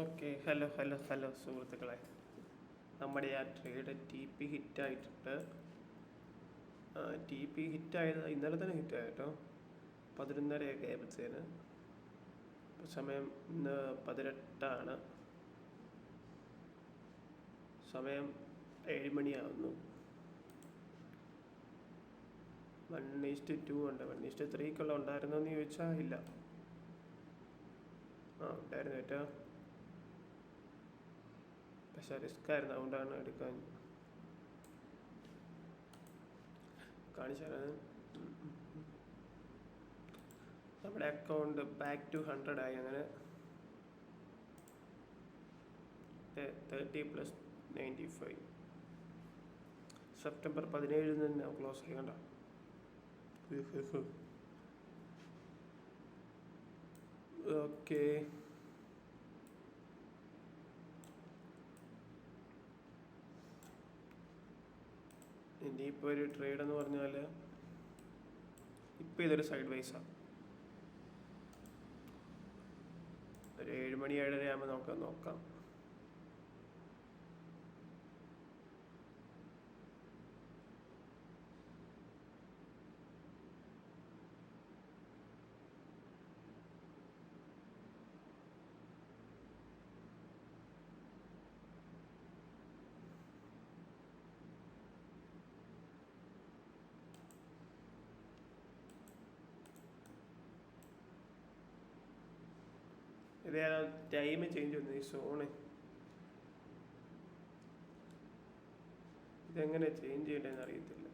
Okay, hello സുഹൃത്തുക്കളെ. നമ്മുടെ ആ ട്രേഡ് ടി പി ഹിറ്റായിട്ടുണ്ട്. ടി പി ഹിറ്റായത് ഇന്നലെ തന്നെ ഹിറ്റായി കേട്ടോ. 11:30 ആയപ്പോഴത്തേന്. സമയം ഇന്ന് 18 സമയം 7 മണിയാവുന്നു. 1:2 ഉണ്ട്. 1:3 ഉണ്ടായിരുന്നോ എന്ന് ചോദിച്ചാൽ ഇല്ല. ഉണ്ടായിരുന്നു കേട്ടോ. പക്ഷെ റിസ്ക് ആയിരുന്നു, അതുകൊണ്ടാണ് എടുക്കാൻ കാണിച്ചത്. നമ്മുടെ അക്കൗണ്ട് ബാക്ക് ടു 100 ആയി. അങ്ങനെ 30 + 95 സെപ്റ്റംബർ 17 തന്നെ ക്ലോസ് ആയി. കണ്ടോ? ഓക്കെ, ഇനിയിപ്പോൾ ഒരു ട്രേഡ് എന്ന് പറഞ്ഞാൽ ഇപ്പം ഇതൊരു സൈഡ് വൈസാണ്. ഒരു 7 മണി 7:30 ആകുമ്പോൾ നമുക്ക് നോക്കാം. ഇത് ടൈം ചേഞ്ച് വന്നു. ഈ സോണ് ഇതെങ്ങനെ ചേഞ്ച് ചെയ്യണ്ടെന്ന് അറിയത്തില്ല.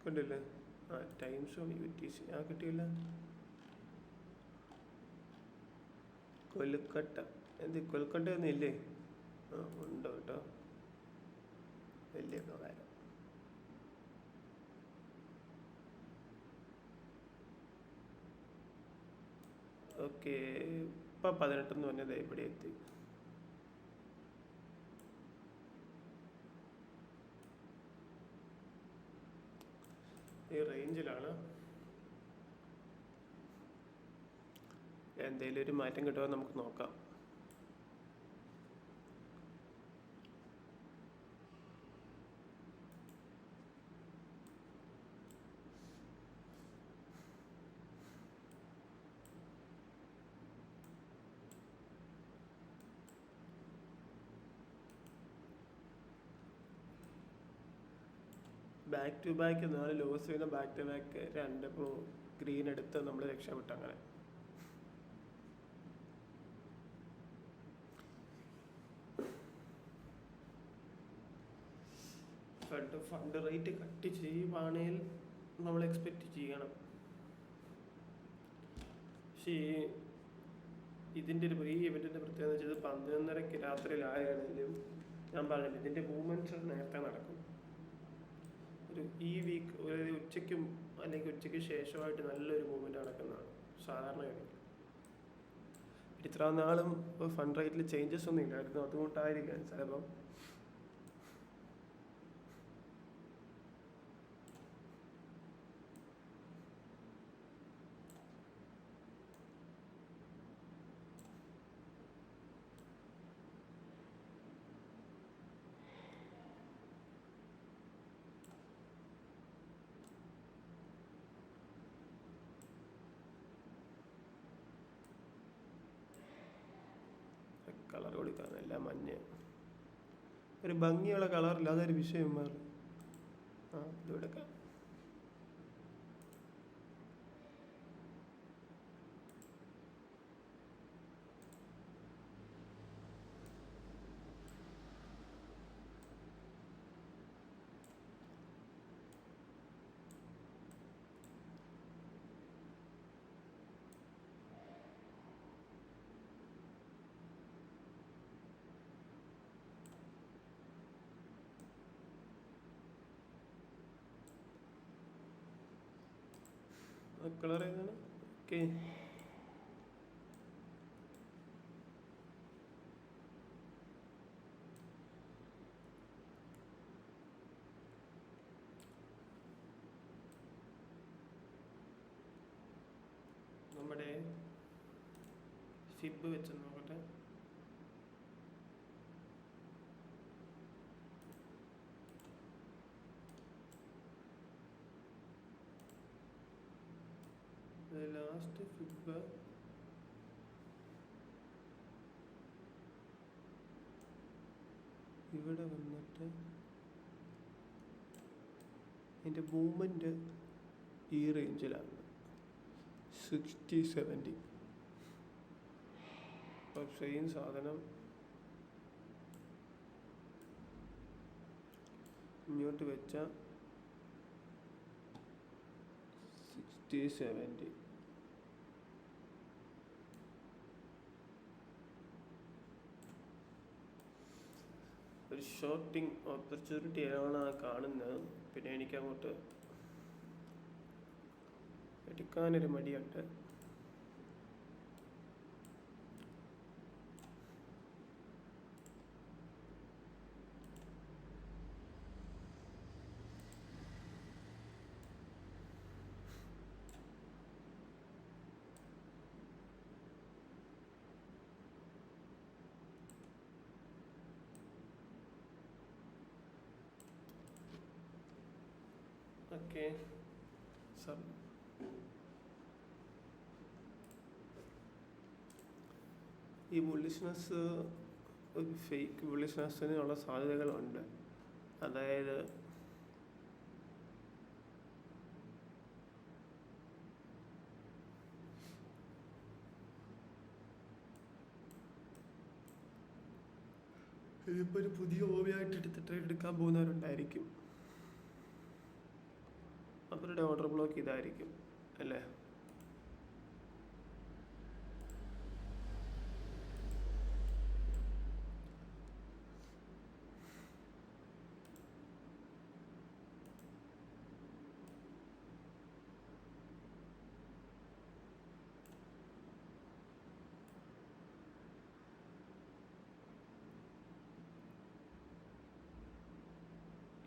കണ്ടില്ലേ? ടൈം സോൺ UTC കിട്ടിയില്ല. കൊൽക്കട്ട കൊൽക്കട്ട ഒന്നും ഇല്ലേ? ഉണ്ടോ കേട്ടോ. വലിയ ഉപകാരം. ഓക്കെ, ഇപ്പം 18 എന്ന് പറഞ്ഞത് ഇവിടെ എത്തി. ഈ റേഞ്ചിലാണ്. എന്തെങ്കിലും ഒരു മാറ്റം കിട്ടുമോ നമുക്ക് നോക്കാം. ബാക്ക് ടു ബാക്ക് 4 ലോസ് ചെയ്യുന്ന ബാക്ക് ടു ബാക്ക് 2 ഗ്രീൻ എടുത്ത് നമ്മൾ രക്ഷപ്പെട്ടു. അങ്ങനെ ഫണ്ട് റേറ്റ് കട്ട് ചെയ്യുവാണെങ്കിൽ നമ്മൾ എക്സ്പെക്റ്റ് ചെയ്യണം. പക്ഷേ ഇതിൻ്റെ ഈ ഇവന്റിന്റെ പ്രത്യേകത വെച്ചാൽ 11:30 രാത്രിയിലായാലും ഞാൻ പറഞ്ഞില്ല, ഇതിന്റെ മൂവ്മെന്റ്സ് നേരത്തെ നടക്കും. ഈ വീക്ക് ഒരു ഉച്ചയ്ക്കും അല്ലെങ്കിൽ ഉച്ചയ്ക്ക് ശേഷമായിട്ട് നല്ലൊരു മൂവ്മെന്റ് നടക്കുന്നതാണ് സാധാരണ. ഇത്ര നാളും ഫണ്ട് റേറ്റിൽ ചേഞ്ചസ് ഒന്നും ഇല്ലായിരുന്നു, അതുകൊണ്ടായിരിക്കാം ചിലപ്പം. കളർ കൊടുക്കാൻ എല്ലാം മഞ്ഞ, ഒരു ഭംഗിയുള്ള കളറില്ല, അതൊരു വിഷയം മാറി. ഇത് എടുക്കാം. കളർ ഏതാണ്? ഓക്കെ, നമ്മുടെ ഫിബ് വെച്ച് നോക്കട്ടെ. ലാസ്റ്റ് ഫിബ് ഇവിടെ വന്നിട്ട് അതിൻ്റെ മൂവ്മെൻറ്റ് ഈ റേഞ്ചിലാണ് 60-70. അപ്പോൾ സെയിം സാധനം ഇങ്ങോട്ട് വെച്ചാൽ 60-70. ഒരു ഷോർട്ടിങ് ഓപ്പർച്യൂണിറ്റി ആണ് കാണുന്നത്. പിന്നെ എനിക്കങ്ങോട്ട് എടുക്കാനൊരു മടിയുണ്ട്. ഓക്കെ സർ, ഈ ബുള്ളിഷ്നെസ് ഒരു ഫേക്ക് ബുള്ളിഷ്നെസ്സിനുള്ള സാധ്യതകളുണ്ട്. അതായത് ഇതിപ്പോൾ ഒരു പുതിയ ഹോബിയായിട്ട് എടുക്കാൻ പോകുന്നവരുണ്ടായിരിക്കും. അവരുടെ ഓർഡർ ബ്ലോക്ക് ഇതായിരിക്കും അല്ലേ?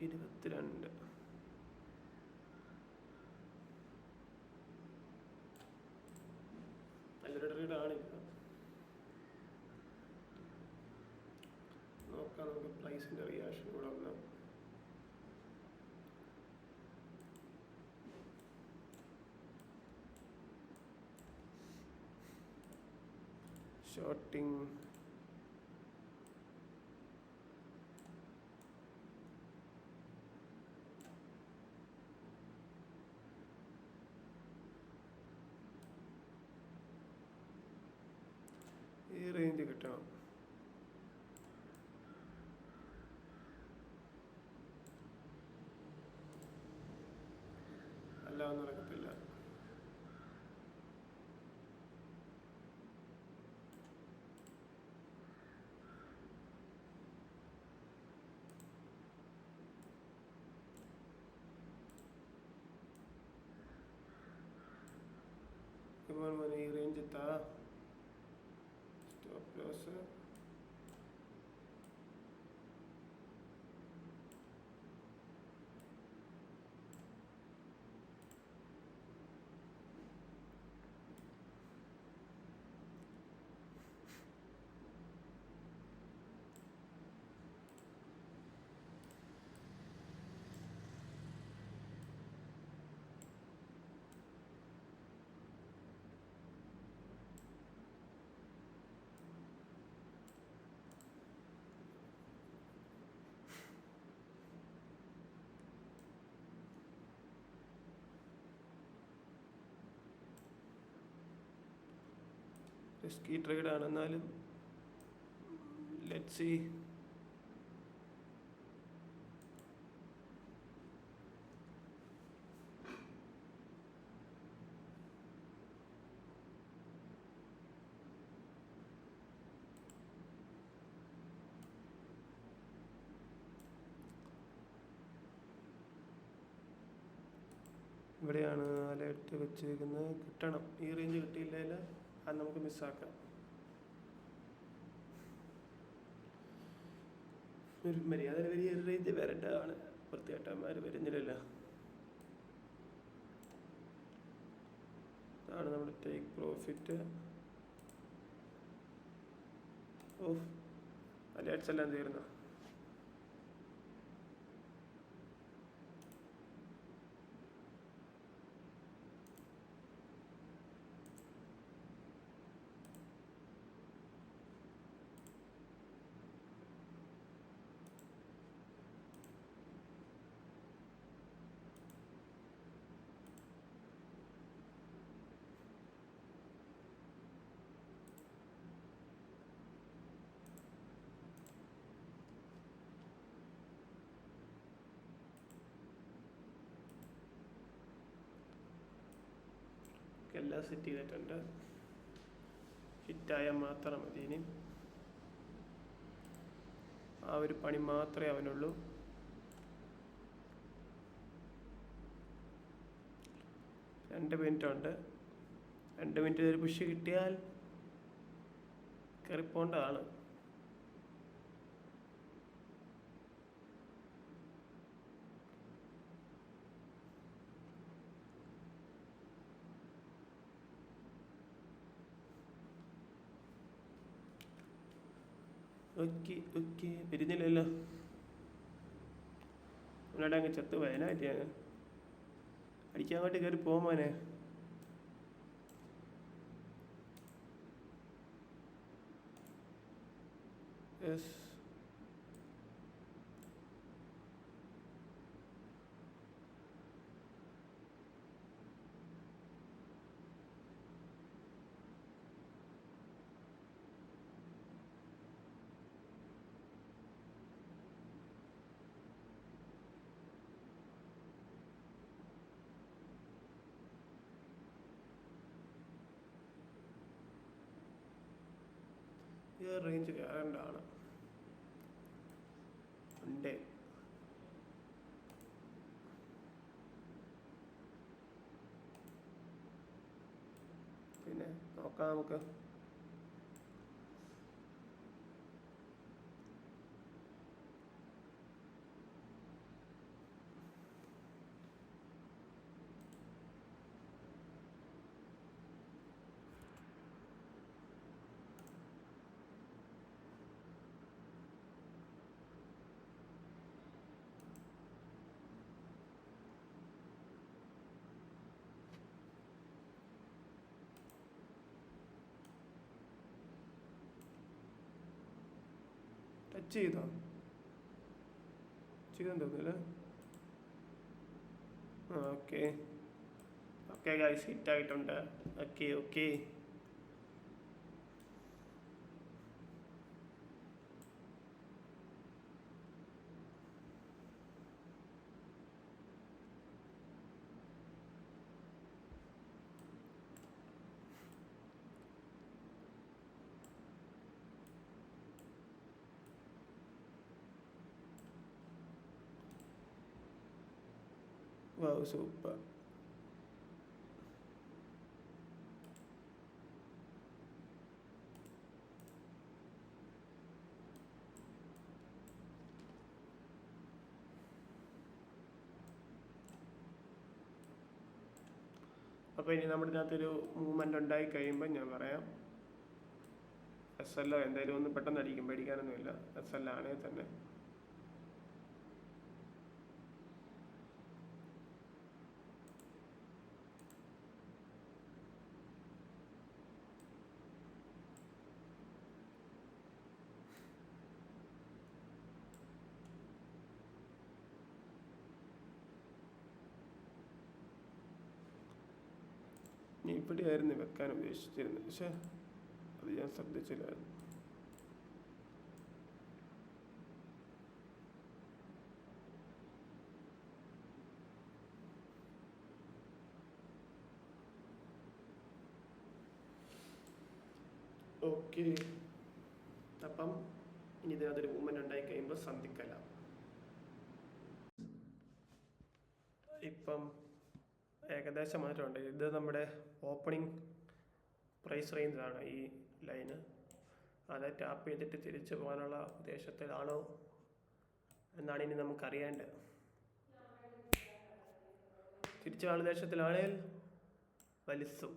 ഇരുപത്തിരണ്ട്. നല്ലൊരു ട്രേഡാണിത്. നോക്കാം നമുക്ക് പ്രൈസിൻ്റെ റിയാക്ഷൻ കൂടെ ഒന്ന്. ഷോർട്ടിങ് ഈ റേഞ്ച് കിട്ടണം. അല്ലാതെ നടക്കത്തില്ല. ഈ റേഞ്ച് എത്താ സ്റ്റോപ്പ് ലോസ്. റിസ്കി ട്രേഡ് ആണെന്നാലും ലെറ്റ്സ് സീ. ഇവിടെയാണ് അലേർട്ട് വെച്ചേക്കുന്നത്. കിട്ടണം. ഈ റേഞ്ച് കിട്ടിയില്ലെങ്കിൽ അത് നമുക്ക് മിസ്സാക്കാം. ഒരു മര്യാദ വലിയ റേഞ്ച് വരേണ്ടതാണ്. വൃത്തികെട്ടന്മാർ വരുന്നില്ലല്ലോ. ആണ് നമ്മുടെ ടേക്ക് പ്രോഫിറ്റ്. ഓഫ് അലേർട്സ് എല്ലാം തീർന്നു. എല്ലാം സെറ്റ് ചെയ്തിട്ടുണ്ട്. ഹിറ്റായാൽ മാത്രം മതി. ഇനി ആ ഒരു പണി മാത്രമേ അവനുള്ളൂ. രണ്ട് മിനിറ്റ് ഉണ്ട്. 2 മിനിറ്റ് ഒരു പുഷ് കിട്ടിയാൽ കയറിപ്പോണ്ടതാണ്. ഓക്കെ ഓക്കെ വരുന്നില്ലല്ലോ. അവനോട് അങ്ങ് ചത്ത് വയനായിട്ട് അടിക്കാൻ വേണ്ടി കയറി പോകാനെ. യെസ് ഈ റേഞ്ച് കയറേണ്ടതാണ്. ഉണ്ട് പിന്നെ നോക്കാം നമുക്ക്. ടച്ച് ചെയ്തെന്ന് തോന്നുന്നില്ല. ഓക്കെ ഓക്കെ ഗൈസ്, ഹിറ്റായിട്ടുണ്ട്. Okay okay super. അപ്പോൾ ഇനി നമ്മുടെ ഇതിനകത്തൊരു മൂവ്മെൻ്റ് ഉണ്ടായി കഴിയുമ്പോൾ ഞാൻ പറയാം. SL എന്തായാലും ഒന്ന് പെട്ടെന്ന് അടിക്കും, പേടിക്കാനൊന്നുമില്ല. SL ആണെങ്കിൽ തന്നെ ഇവിടെയായിരുന്നു വെക്കാൻ ഉദ്ദേശിച്ചിരുന്നത്, പക്ഷെ അത് ഞാൻ ശ്രദ്ധിച്ചില്ലായിരുന്നു. ഓക്കെ, അപ്പം ഇനി ഇതിനകത്തൊരു മൂവ്മെൻ്റ് ഉണ്ടായി കഴിയുമ്പോൾ സന്ധിക്കല. ഇപ്പം ഏകദേശം മാറ്റമുണ്ട്. ഇത് നമ്മുടെ ഓപ്പണിംഗ് പ്രൈസ് റേഞ്ചാണ് ഈ ലൈന്. അത് ടാപ്പ് ചെയ്തിട്ട് തിരിച്ചു പോകാനുള്ള ഉദ്ദേശത്തിലാണോ എന്നാണ് ഇനി നമുക്കറിയേണ്ടത്. തിരിച്ചു പോകാനുള്ള ഉദ്ദേശത്തിലാണെങ്കിൽ വലിച്ചു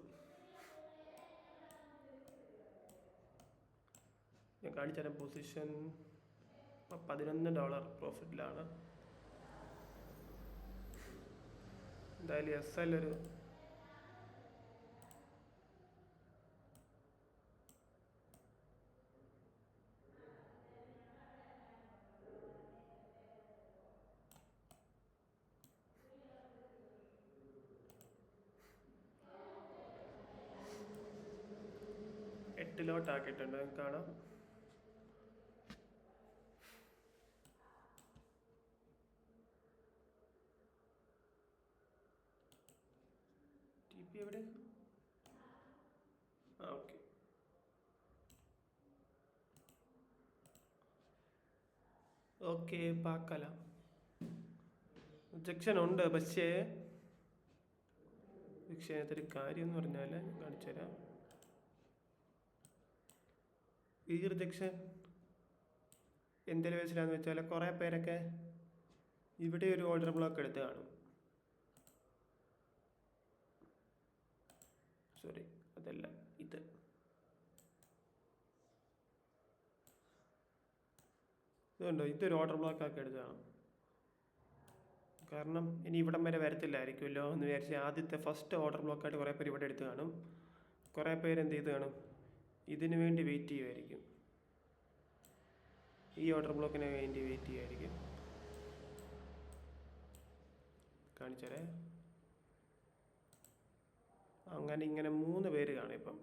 ഞാൻ കാണിച്ചാൽ പൊസിഷൻ $11 പ്രോഫിറ്റിലാണ്. എന്തായാലും SL ഒരു $8 കാണാം. TP എവിടെ? ഓക്കെ. ഓക്കെ പാക്കല ഒബ്ജക്ഷൻ ഉണ്ട്, പക്ഷേ അതിനകത്തൊരു കാര്യം എന്ന് പറഞ്ഞാൽ കാണിച്ചു തരാം. ഈ റിജക്ഷൻ എന്തൊരു വെച്ചിലാന്ന് വെച്ചാൽ കുറേ പേരൊക്കെ ഇവിടെ ഒരു ഓർഡർ ബ്ലോക്ക് എടുത്ത് കാണും. സോറി, അതല്ല, ഇതുണ്ടോ, ഇതൊരു ഓർഡർ ബ്ലോക്ക് ആക്കി എടുത്തതാണ്. കാരണം ഇനി ഇവിടം വരെ വരത്തില്ലായിരിക്കുമല്ലോ എന്ന് വിചാരിച്ച് ആദ്യത്തെ ഫസ്റ്റ് ഓർഡർ ബ്ലോക്കായിട്ട് കുറേ പേര് ഇവിടെ എടുത്ത് കാണും. കുറേ പേര് എന്ത് ചെയ്ത് കാണും, ഇതിനു വേണ്ടി വെയിറ്റ് ചെയ്യുമായിരിക്കും, ഈ ഓർഡർ ബ്ലോക്കിന് വേണ്ടി വെയിറ്റ് ചെയ്യുമായിരിക്കും. കാണിച്ചാലേ അങ്ങനെ ഇങ്ങനെ 3 പേര് കാണും. ഇപ്പം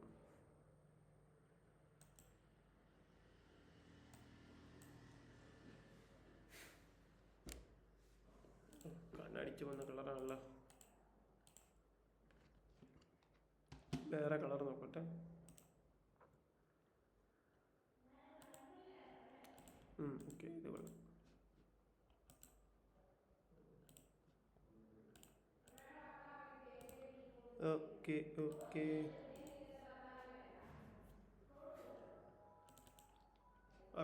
കണ്ണടിച്ച് വന്ന കളറാണല്ലോ. വേറെ കളർ നോക്കട്ടെ. ഓക്കെ, ഇത് കൊള്ളാം. ഓക്കെ ഓക്കെ,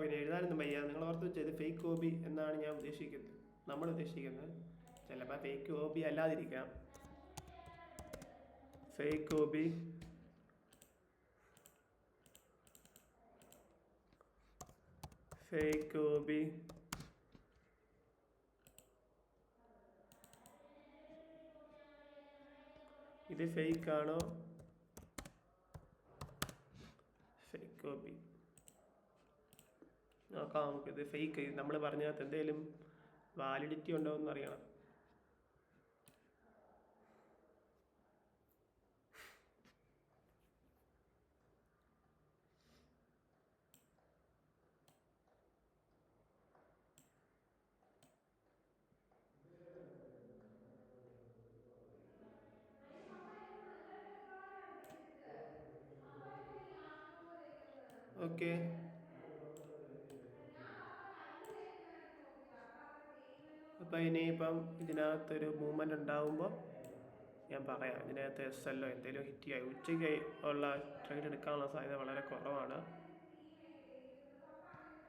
പിന്നെ എഴുതാനൊന്നും വയ്യ. നിങ്ങൾ ഓർത്ത് വെച്ചത് ഫേക്ക് കോപ്പി എന്നാണ് ഞാൻ ഉദ്ദേശിക്കുന്നത്, നമ്മൾ ഉദ്ദേശിക്കുന്നത്. ചിലപ്പോൾ ഫേക്ക് കോപ്പി അല്ലാതിരിക്കാം. ഫേക്ക് കോപ്പി ഇത് ഫേക്ക് ആണോ? ഫേക്ക് കോപ്പി നോക്കാം നമുക്ക്. ഇത് ഫേക്ക്, നമ്മൾ പറഞ്ഞതിനകത്ത് എന്തെങ്കിലും വാലിഡിറ്റി ഉണ്ടോ എന്ന് അറിയണം. ഓക്കെ, അപ്പം ഇനിയിപ്പം ഇതിനകത്തൊരു മൂവ്മെൻ്റ് ഉണ്ടാകുമ്പോൾ ഞാൻ പറയാം. ഇതിനകത്ത് SL എന്തെങ്കിലും ഹിറ്റ് ചെയ്യായി ഉച്ചയ്ക്ക് ഉള്ള ട്രേഡ് എടുക്കാനുള്ള സാധ്യത വളരെ കുറവാണ്.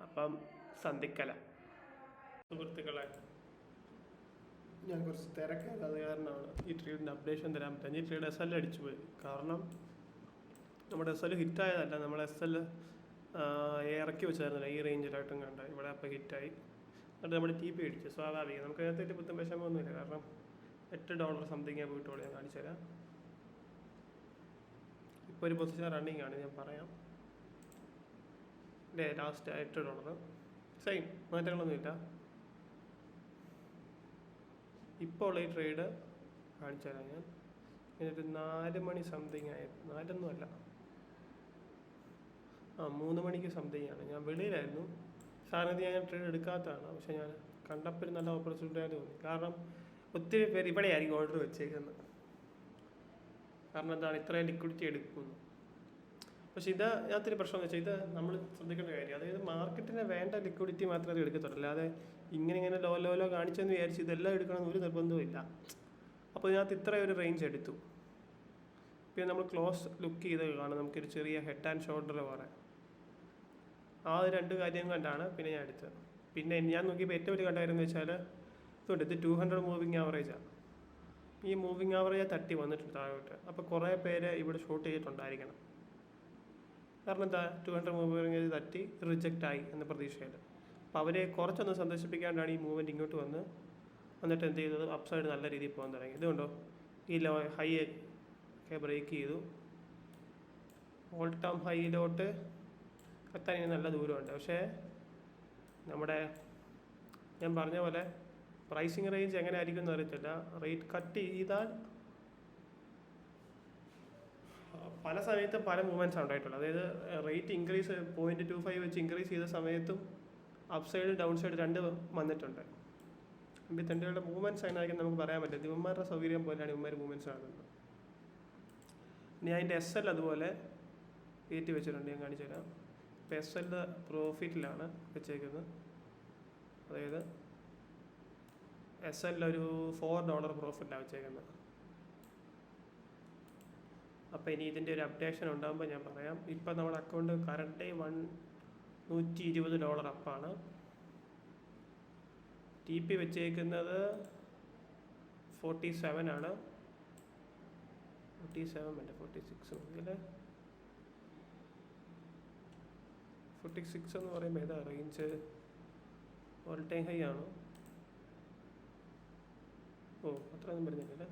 അപ്പം സന്ധിക്കല സുഹൃത്തുക്കളെ, ഞാൻ കുറച്ച് തിരക്കായത് അത് കാരണമാണ് ഈ ട്രേഡിൻ്റെ അപ്ഡേഷൻ തരാൻ പറ്റും. ഈ ട്രേഡ് SL അടിച്ചു പോയി. കാരണം നമ്മുടെ SL ഹിറ്റായതല്ല, നമ്മൾ SL ഇറക്കി വെച്ചായിരുന്നില്ല ഈ റേഞ്ചിലായിട്ടും കണ്ട ഇവിടെ. അപ്പോൾ ഹിറ്റായി, എന്നിട്ട് നമ്മൾ TP അടിച്ചു. സ്വാഭാവികം, നമുക്ക് അതിനകത്തേക്ക് പുത്തൻ വിഷമമൊന്നുമില്ല. കാരണം $8 സംതിങ് പോയിട്ടുള്ളൂ. ഞാൻ കാണിച്ചു തരാം. ഇപ്പോൾ ഒരു പൊസിഷൻ റണ്ണിങ് ആണ്, ഞാൻ പറയാം. ലാസ്റ്റ് $8 സെയിം, മാറ്റങ്ങളൊന്നുമില്ല. ഇപ്പോൾ ഉള്ള ഈ ട്രേഡ് കാണിച്ചു തരാം ഞാൻ. ഇതിനൊരു 4 മണി സംതിങ് ആയി, 4ഒന്നുമല്ല, 3 മണിക്ക് സംതിങ് ആണ്. ഞാൻ വെളിയിലായിരുന്നു, സാധനത്തിൽ ഞാൻ ട്രേഡ് എടുക്കാത്തതാണ്. പക്ഷെ ഞാൻ കണ്ടപ്പോൾ ഒരു നല്ല ഓപ്പർച്യൂണിറ്റി ആയിട്ട് തോന്നി. കാരണം ഒത്തിരി പേര് ഇവിടെയായിരിക്കും ഓർഡർ വെച്ചേക്കുന്നത്. കാരണം എന്താണ്, ഇത്രയും ലിക്വിഡിറ്റി എടുക്കുന്നു. പക്ഷെ ഇത് അതിനകത്തൊരു പ്രശ്നം എന്ന് വെച്ചാൽ, ഇത് നമ്മൾ ശ്രദ്ധിക്കേണ്ട കാര്യം, അതായത് മാർക്കറ്റിന് വേണ്ട ലിക്വിഡിറ്റി മാത്രമേ അത് എടുക്കത്തുള്ളൂ. അല്ലാതെ ഇങ്ങനെ ലോ കാണിച്ചെന്ന് വിചാരിച്ച് ഇതെല്ലാം എടുക്കണമെന്ന് ഒരു നിർബന്ധവും ഇല്ല. അപ്പോൾ ഇതിനകത്ത് ഇത്രയും ഒരു റേഞ്ച് എടുത്തു. പിന്നെ നമ്മൾ ക്ലോസ് ലുക്ക് ചെയ്ത് കാണാം, നമുക്കൊരു ചെറിയ ഹെഡ് ആൻഡ് ഷോൾഡർ പോലെ. ആ 2 കാര്യം കണ്ടാണ് പിന്നെ ഞാൻ എടുത്തത്. പിന്നെ ഞാൻ നോക്കിയപ്പോൾ ഏറ്റവും വലിയ കണ്ടായിരുന്നു വെച്ചാൽ ഇതുണ്ട്, ഇത് 200 മൂവിങ് ആവറേജാണ്. ഈ മൂവിങ് ആവറേജ് തട്ടി വന്നിട്ടുണ്ട് താഴോട്ട്. അപ്പോൾ കുറേ പേര് ഇവിടെ ഷോർട്ട് ചെയ്തിട്ടുണ്ടായിരിക്കണം. കാരണം എന്താ 200 മൂവിങ് തട്ടി റിജക്റ്റ് ആയി എന്ന പ്രതീക്ഷയിൽ. അപ്പോൾ അവരെ കുറച്ചൊന്ന് സന്തോഷിപ്പിക്കാണ്ടാണ് ഈ മൂവ്മെൻറ്റ് ഇങ്ങോട്ട് വന്നിട്ട് എന്ത് ചെയ്തത്, അപ്സൈഡ് നല്ല രീതിയിൽ പോകാൻ തുടങ്ങി. ഇതുകൊണ്ടോ ഈ ഹൈ ഒക്കെ ബ്രേക്ക് ചെയ്തു. ഓൾ ടൈം ഹൈയിലോട്ട് എത്താൻ ഇനി നല്ല ദൂരമുണ്ട്. പക്ഷേ നമ്മുടെ ഞാൻ പറഞ്ഞ പോലെ പ്രൈസിങ് റേഞ്ച് എങ്ങനെ ആയിരിക്കും എന്ന് അറിയത്തില്ല. റേറ്റ് കട്ട് ചെയ്താൽ പല സമയത്തും പല മൂവ്മെൻറ്റ്സാണ് ഉണ്ടായിട്ടുള്ളത്. അതായത് റേറ്റ് ഇൻക്രീസ് 0.25 വെച്ച് ഇൻക്രീസ് ചെയ്ത സമയത്തും അപ്പ് സൈഡ് ഡൗൺ സൈഡ് രണ്ട് വന്നിട്ടുണ്ട്. ഈ തെണ്ടുകളുടെ മൂവ്മെൻറ്റ്സ് എങ്ങനെയായിരിക്കും നമുക്ക് പറയാൻ പറ്റില്ല. ഇവന്മാരുടെ സൗകര്യം പോലെയാണ് ഇവന്മാർ മൂവ്മെൻറ്റ്സ് ആകുന്നത്. ഇനി അതിൻ്റെ SL അതുപോലെ കയറ്റി വെച്ചിട്ടുണ്ട്, ഞാൻ കാണിച്ചു തരാം. ഇപ്പോൾ SL പ്രോഫിറ്റിലാണ് വെച്ചേക്കുന്നത്. അതായത് SL ഒരു $4 പ്രോഫിറ്റിലാണ് വെച്ചേക്കുന്നത്. അപ്പോൾ ഇനി ഇതിൻ്റെ ഒരു അപ്ഡേഷൻ ഉണ്ടാകുമ്പോൾ ഞാൻ പറയാം. ഇപ്പം നമ്മുടെ അക്കൗണ്ട് കറണ്ട് $120 അപ്പാണ്. TP വെച്ചേക്കുന്നത് 47 ആണ്. 47 വേണ്ട, 46 മതി അല്ലേ. 46 എന്ന് പറയുമ്പോൾ ഏതാ റേഞ്ച്? ഓൾ ടൈം ഹൈ ആണോ? ഓ, അത്രയൊന്നും വരുന്നില്ല.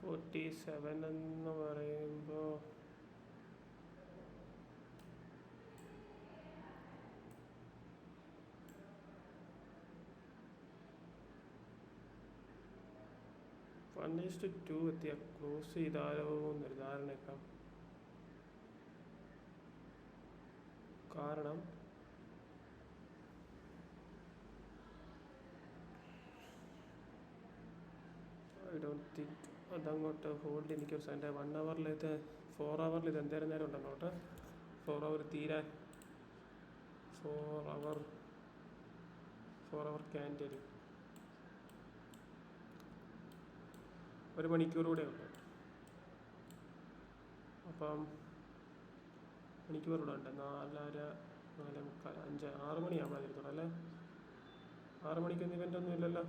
$47 എന്ന് പറയുമ്പോൾ1:2 എത്തിയ ക്ലോസ് ചെയ്താലോ എന്നൊരു ധാരണയൊക്കെ. കാരണം ഐ ഡോണ്ട് തിങ്ക് അതങ്ങോട്ട് ഹോൾഡ് എനിക്ക് എൻ്റെ 1 hour ഇത് 4 hour ഇത് എന്തേരം നേരം ഉണ്ടെന്നോട്ട്. 4 hour തീരാൻ 4 hour ക്യാൻഡിൽ 1 മണിക്കൂർ കൂടെ ഉണ്ട്. അപ്പം മണിക്കൂർ കൂടെ ഉണ്ട്. 4:30, 4:45, 5, 6 മണിയാകുമ്പോൾ അതിരുത്തോളൂ അല്ലേ. 6 മണിക്കൊന്നും ഇവൻ്റ് ഒന്നും ഇല്ലല്ലോ.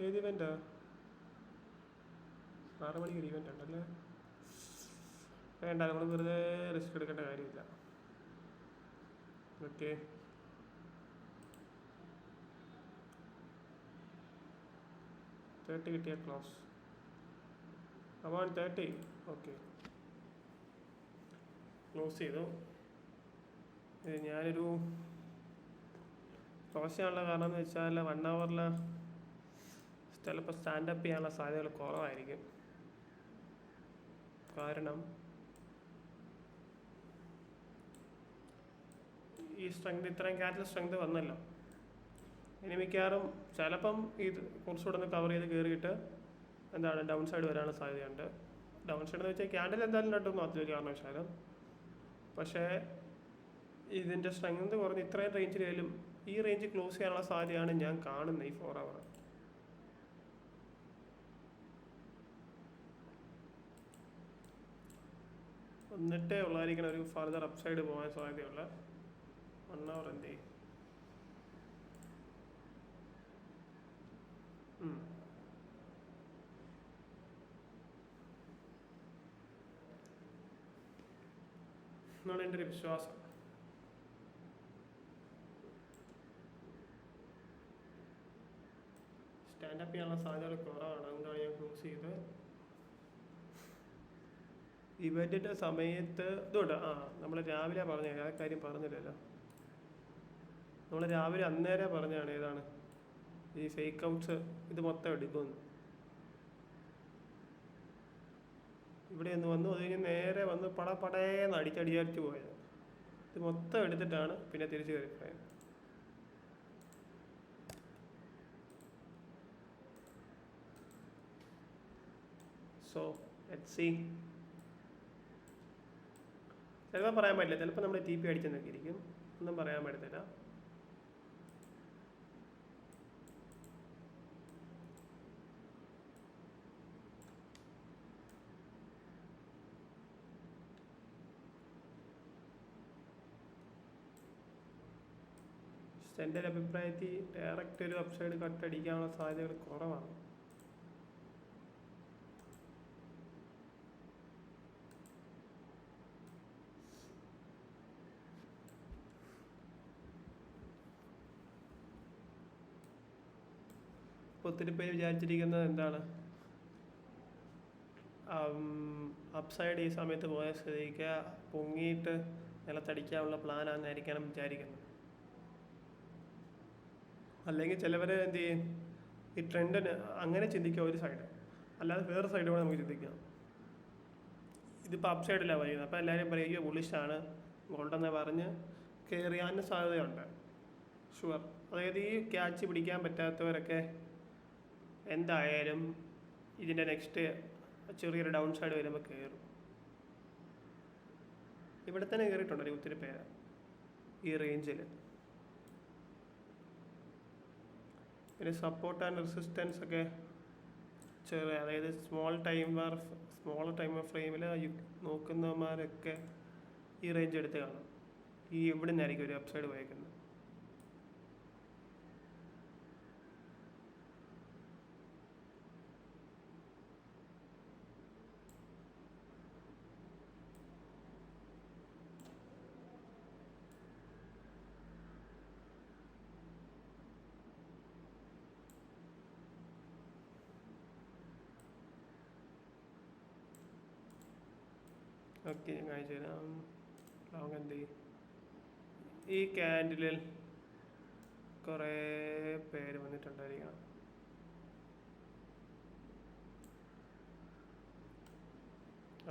ഏത് ഇവൻ്റാ? 6 മണിക്ക് ഒരു ഇവൻ്റ് ഉണ്ടല്ലേ. വേണ്ട, നമ്മൾ വെറുതെ റിസ്ക് എടുക്കേണ്ട കാര്യമില്ല. ഓക്കെ, $30 കിട്ടിയ ക്ലോസ്. അമൗണ്ട് 30. ഓക്കെ, ക്ലോസ് ചെയ്തു. ഇത് ഞാനൊരു ക്ലോസ് ചെയ്യാനുള്ള കാരണം എന്ന് വെച്ചാൽ 1 hour ചിലപ്പോൾ സ്റ്റാൻഡപ്പ് ചെയ്യാനുള്ള സാധ്യതകൾ കുറവായിരിക്കും. കാരണം ഈ സ്ട്രെങ്ത്, ഇത്രയും ക്യാപിറ്റൽ സ്ട്രെങ്ത് വന്നല്ലോ. ഇനി മിക്കവാറും ചിലപ്പം ഇത് കുറച്ചുകൂടെ ഒന്ന് കവർ ചെയ്ത് കയറിയിട്ട് എന്താണ് ഡൗൺ സൈഡ് വരാനുള്ള സാധ്യതയുണ്ട്. ഡൗൺ സൈഡ് എന്ന് വെച്ചാൽ ക്യാൻഡിൽ എന്തായാലും രണ്ടും മാത്രമല്ല കാരണവശാലും. പക്ഷേ ഇതിൻ്റെ സ്ട്രെങ്ത് കുറഞ്ഞ് ഇത്രയും റേഞ്ചിലായാലും ഈ റേഞ്ച് ക്ലോസ് ചെയ്യാനുള്ള സാധ്യതയാണ് ഞാൻ കാണുന്നത് ഈ 4 hour. എന്നിട്ടേ ഉള്ളായിരിക്കണം ഒരു ഫർദർ അപ്സൈഡ് പോകാൻ സാധ്യതയുള്ള 1 hour എന്ത് ചെയ്യും. എന്നാണ് എൻ്റെ ഒരു വിശ്വാസം. സ്റ്റാൻഡപ്പ് ചെയ്യാനുള്ള സാധ്യതകൾ കുറവാണ്. അതുകൊണ്ടാണ് ഞാൻ ക്ലോസ് ചെയ്ത്. ഇവൻറ്റിൻ്റെ സമയത്ത് ഇതുകൊണ്ട് നമ്മൾ രാവിലെ പറഞ്ഞ ആ കാര്യം പറഞ്ഞില്ലല്ലോ. നമ്മൾ രാവിലെ അന്നേരം പറഞ്ഞാണ് ഏതാണ് ഈ ഫേക്ക് ഔട്ട്സ് ഇത് മൊത്തം എടുക്കുമെന്ന്. ഇവിടെ ഒന്ന് വന്നു, അത് കഴിഞ്ഞ് നേരെ വന്ന് പടേന്ന് അടിച്ചടിച്ചു പോയത്. ഇത് മൊത്തം എടുത്തിട്ടാണ് പിന്നെ തിരിച്ചു കയറിപ്പോയത്. So let's see. ചിലപ്പോൾ പറയാൻ പറ്റില്ല, ചിലപ്പോൾ നമ്മൾ TP അടിച്ചെന്നൊക്കെ ഇരിക്കും, ഒന്നും പറയാൻ പറ്റത്തില്ല. എൻ്റെ ഒരു അഭിപ്രായത്തിൽ ഡയറക്റ്റ് ഒരു അപ്സൈഡ് കട്ട് അടിക്കാനുള്ള സാധ്യതകൾ കുറവാണ്. ഒത്തിരി പേര് വിചാരിച്ചിരിക്കുന്നത് എന്താണ്, അപ്സൈഡ് ഈ സമയത്ത് പോയ സ്ഥിതിക്ക് പൊങ്ങിയിട്ട് നിലത്തടിക്കാനുള്ള പ്ലാനാണെന്നായിരിക്കണം വിചാരിക്കുന്നത്. അല്ലെങ്കിൽ ചിലവർ എന്ത് ചെയ്യും, ഈ ട്രെൻഡിന് അങ്ങനെ ചിന്തിക്കുക ഒരു സൈഡ്, അല്ലാതെ വേറെ സൈഡ് കൂടെ നമുക്ക് ചിന്തിക്കാം. ഇതിപ്പോൾ അപ്സൈഡിലാണ് പറയുന്നത്, അപ്പോൾ എല്ലാവരും പറയുക ബുള്ളിഷാണ് ഗോൾഡെന്ന് പറഞ്ഞ് കയറിയാനും സാധ്യതയുണ്ട്, ഷുവർ. അതായത് ഈ ക്യാച്ച് പിടിക്കാൻ പറ്റാത്തവരൊക്കെ എന്തായാലും ഇതിൻ്റെ നെക്സ്റ്റ് ചെറിയൊരു ഡൗൺ സൈഡ് വരുമ്പോൾ കയറും. ഇവിടെ തന്നെ കയറിയിട്ടുണ്ടല്ലോ ഒത്തിരി പേര് ഈ റേഞ്ചിൽ. പിന്നെ സപ്പോർട്ട് ആൻഡ് റെസിസ്റ്റൻസ് ഒക്കെ ചെറിയ, അതായത് സ്മോൾ ടൈം ഫ്രെയിമിൽ നോക്കുന്നവന്മാരൊക്കെ ഈ റേഞ്ച് എടുത്ത് കാണും. ഈ ഇവിടെ നിന്നായിരിക്കും ഒരു അപ്സൈഡ് പോയേക്കുന്നത്. ഓക്കെ, ഞാൻ കാണിച്ചു തരാം. ലോങ് എന്ത് ഈ ക്യാൻഡിലിൽ കുറേ പേര് വന്നിട്ടുണ്ടായിരിക്കണം.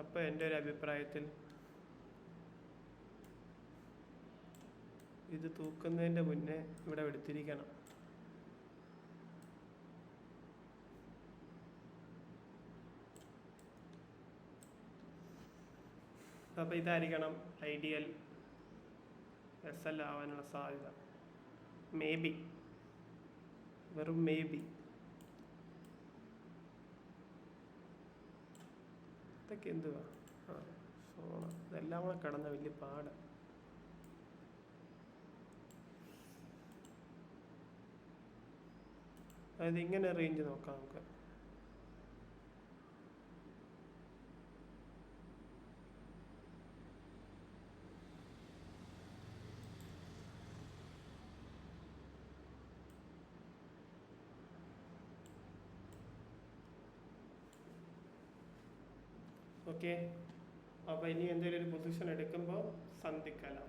അപ്പോൾ എൻ്റെ ഒരു അഭിപ്രായത്തിൽ ഇത് തൂക്കുന്നതിൻ്റെ മുന്നേ ഇവിടെ എടുത്തിരിക്കണം. അപ്പോൾ ഇതായിരിക്കണം ഐഡിയൽ SL ആവാനുള്ള സാധ്യത. മേ ബി, വെറും മേ ബി. ഇതൊക്കെ എന്തുവാ, സോണ, ഇതെല്ലാം കൂടെ കടന്ന വലിയ പാട്. അതായത് ഇങ്ങനെ റേഞ്ച് നോക്കാം നമുക്ക്. ഓക്കെ, അപ്പോൾ ഇനി എന്തെങ്കിലും ഒരു പൊസിഷൻ എടുക്കുമ്പോൾ സന്ധിക്കണം.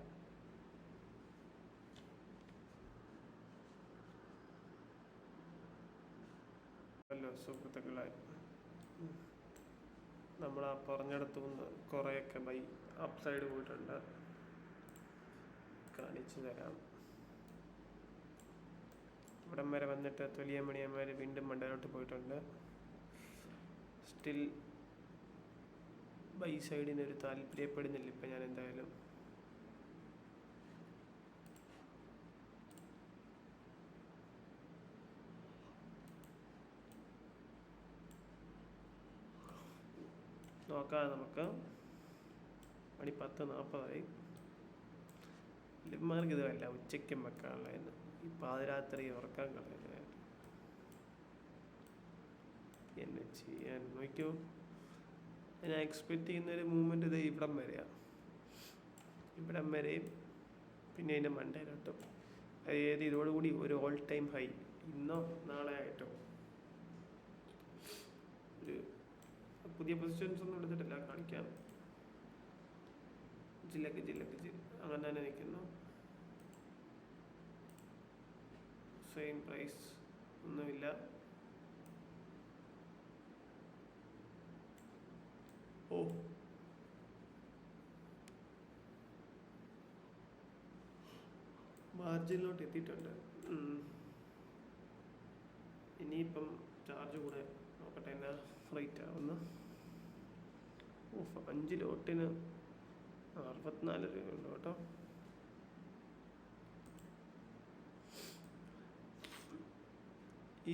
ഹലോ സുഹൃത്തുക്കളെ, നമ്മൾ ആ പറഞ്ഞിടത്തു നിന്ന് കുറേയൊക്കെ ബൈ അപ്സൈഡ് പോയിട്ടുണ്ട്, കാണിച്ചു തരാം. ഇവിടം വരെ വന്നിട്ട് തൊലിയമണിയന്മാർ വീണ്ടും മണ്ടയിലോട്ട് പോയിട്ടുണ്ട്. സ്റ്റിൽ ബൈ സൈഡിനൊരു താല്പര്യപ്പെടുന്നില്ല ഇപ്പം ഞാൻ എന്തായാലും. നോക്കാം നമുക്ക്. മണി 10:40. ലിപ്മാർക്ക് ഇതല്ല ഉച്ചയ്ക്കും വെക്കാനുള്ളതെന്ന്, ഈ പാതിരാത്രി ഉറക്കാൻ കളയാനായിട്ട്. എന്നെ ചെയ്യാൻ നോക്കിയോ, ഞാൻ എക്സ്പെക്റ്റ് ചെയ്യുന്നൊരു മൂവ്മെൻറ്റ് ഇത് ഇവിടം വരെയാണ്. ഇവിടം വരെയും പിന്നെ അതിൻ്റെ മണ്ടയിലോട്ടും. അതായത് ഇതോടുകൂടി ഒരു ഓൾ ടൈം ഹൈ ഇന്നോ നാളെ ആയിട്ടോ. ഒരു പുതിയ പൊസിഷൻസ് ഒന്നും എടുത്തിട്ടില്ല, കാണിക്കാം. ജില്ലക്ക് അങ്ങനെ തന്നെ നിൽക്കുന്നു. സെയിം പ്രൈസ് ഒന്നുമില്ല. ഓ, മാർജിനിലോട്ട് എത്തിയിട്ടുണ്ട്. ഇനിയിപ്പം ചാർജ് കൂടെ നോക്കട്ടെ എന്നാ റേറ്റ് ആവുന്നു. 5 ലോട്ടിന് 64 രൂപയുള്ളൂ കേട്ടോ.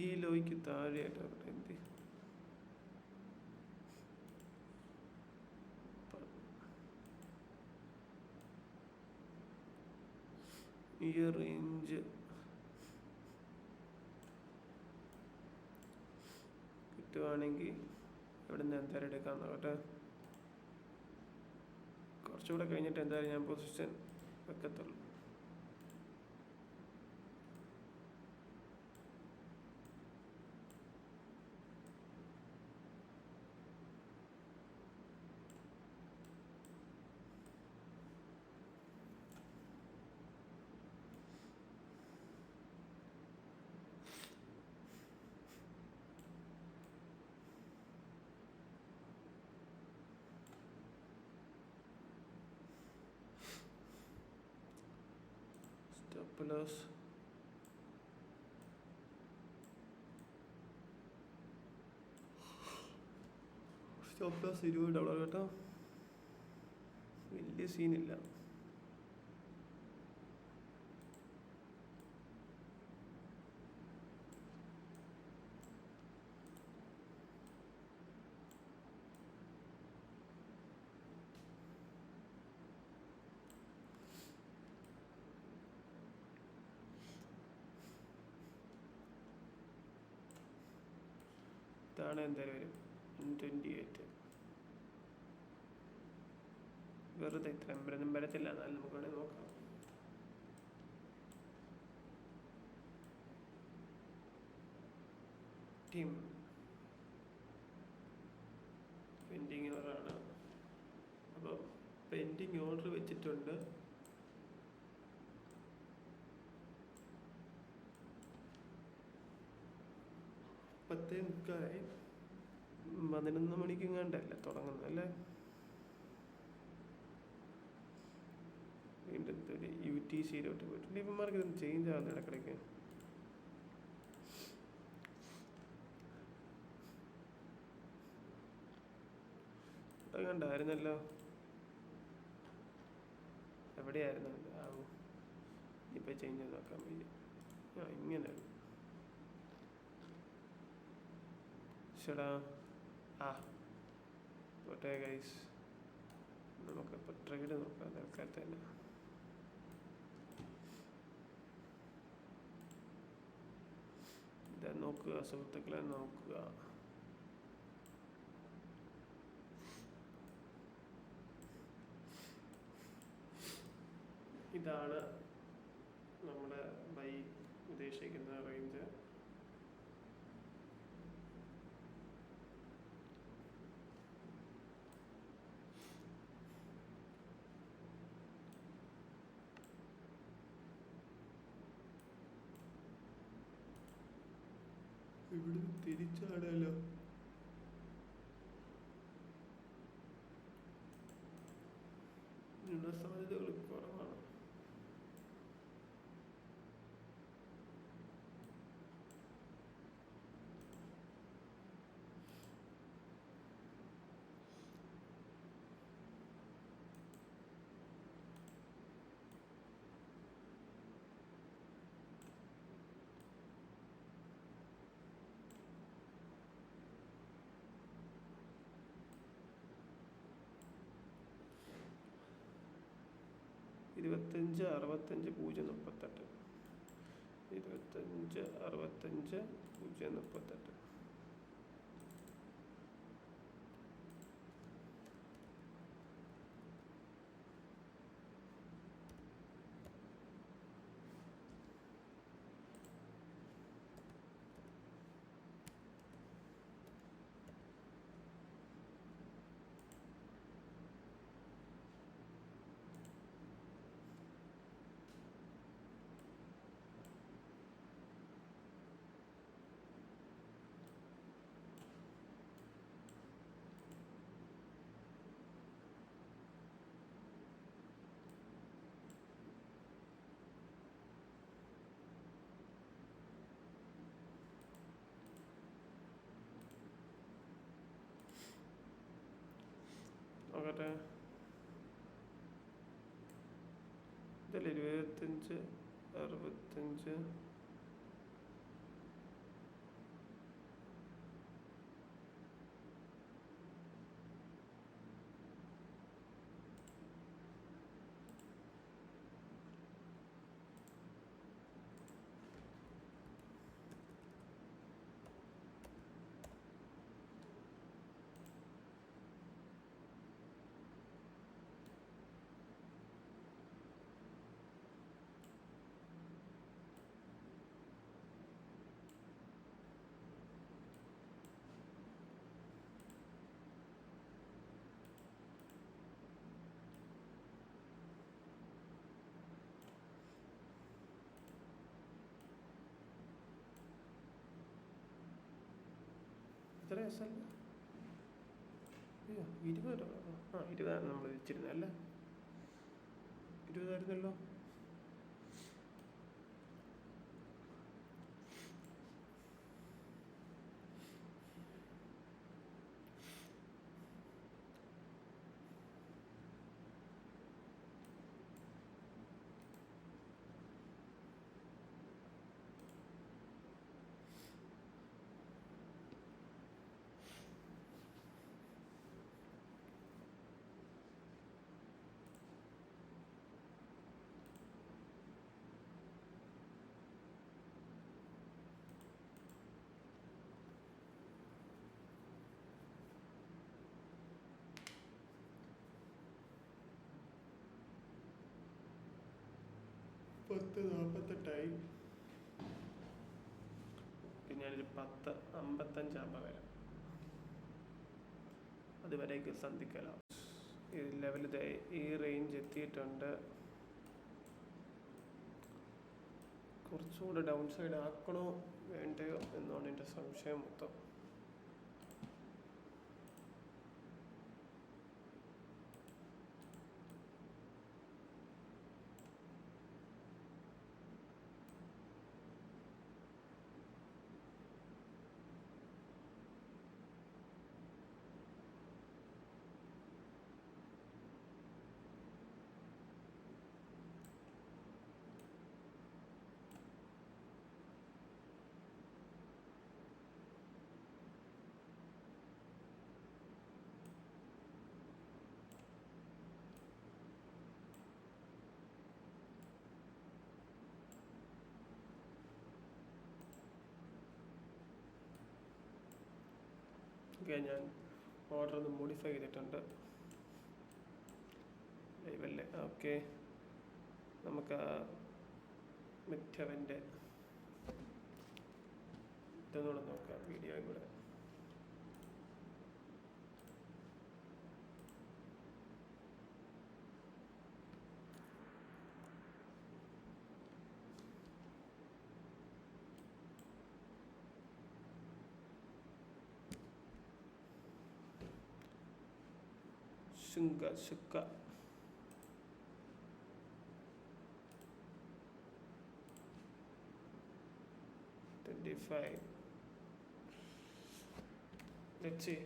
ഈ ലോയ്ക്ക് താഴെയായിട്ട് എന്ത് ഈ റേഞ്ച് കിട്ടുവാണെങ്കിൽ ഇവിടെ നിന്ന് എന്തായാലും എടുക്കാൻ നോക്കട്ടെ. കുറച്ചുകൂടെ കഴിഞ്ഞിട്ട് എന്തായാലും ഞാൻ പൊസിഷൻ വെക്കത്തുള്ളൂ. പ്ലസ് $20 കേട്ടോ. വലിയ സീനില്ല. ഇതാണ് എന്തായാലും വരും 128. വെറുതെ ഇത്രയും വരത്തില്ല. എന്നാലും നമുക്ക് വേണമെങ്കിൽ നോക്കാം. ടീം പെൻഡിങ് ഓർഡറാണ്. അപ്പോൾ പെൻഡിങ് ഓർഡർ വെച്ചിട്ടുണ്ട്. പത്തേ മുക്കാലായി. 11 മണിക്കെങ്ങാണ്ടല്ലേ തുടങ്ങുന്നത് അല്ലേ? വീണ്ടും UTCയിലോട്ട് പോയിട്ടുണ്ട്. ഇവന്മാർക്ക് ഇതൊന്നും ചേഞ്ച് ആവുന്ന ഇടക്കിടയ്ക്ക്. കണ്ടായിരുന്നല്ലോ. എവിടെയായിരുന്നു? ഇപ്പം ചേഞ്ച് ചെയ്ത് നോക്കാൻ വയ്യ. ഇങ്ങനെ ചേടാ. പോട്ടെ ഗൈസ്, നമുക്കിപ്പോൾ ട്രേഡ് നോക്കാം തൽക്കാലത്ത് തന്നെ. ഇതാ നോക്കുക സുഹൃത്തുക്കളെ, നോക്കുക. ഇതാണ് നമ്മുടെ ബൈ ഉദ്ദേശിക്കുന്ന റേഞ്ച്. ഇവിടെ തിരിച്ചാടാലോ. സാധ്യതകൾ കുറവാണ്. $25, 65, 0.38. 25, 65, 0.38. ഇതല്ലേ 25 65. എത്ര വയസ്സല്ല? അയ്യോ 20 രൂപ. 20 നമ്മൾ വെച്ചിരുന്നത് അല്ലേ? 20 10:48. പിന്നെ ഞാനൊരു 10:55 വരാം. അതുവരേക്ക് സന്ധിക്കലാം. ഈ ലെവൽ ഈ റേഞ്ച് എത്തിയിട്ടുണ്ട്. കുറച്ചുകൂടെ ഡൗൺ സൈഡ് ആക്കണോ വേണ്ടയോ എന്നാണ് എൻ്റെ സംശയം മൊത്തം. ഓക്കെ, ഞാൻ ഓർഡർ ഒന്ന് മോഡിഫൈ ചെയ്തിട്ടുണ്ട് ലൈവല്ലേ. ഓക്കെ, നമുക്ക് മിറ്റവൻ്റെ ഇതൊന്നുകൂടെ നോക്കാം, വീഡിയോ കൂടെ. ശുങ്ക 25. Let's see.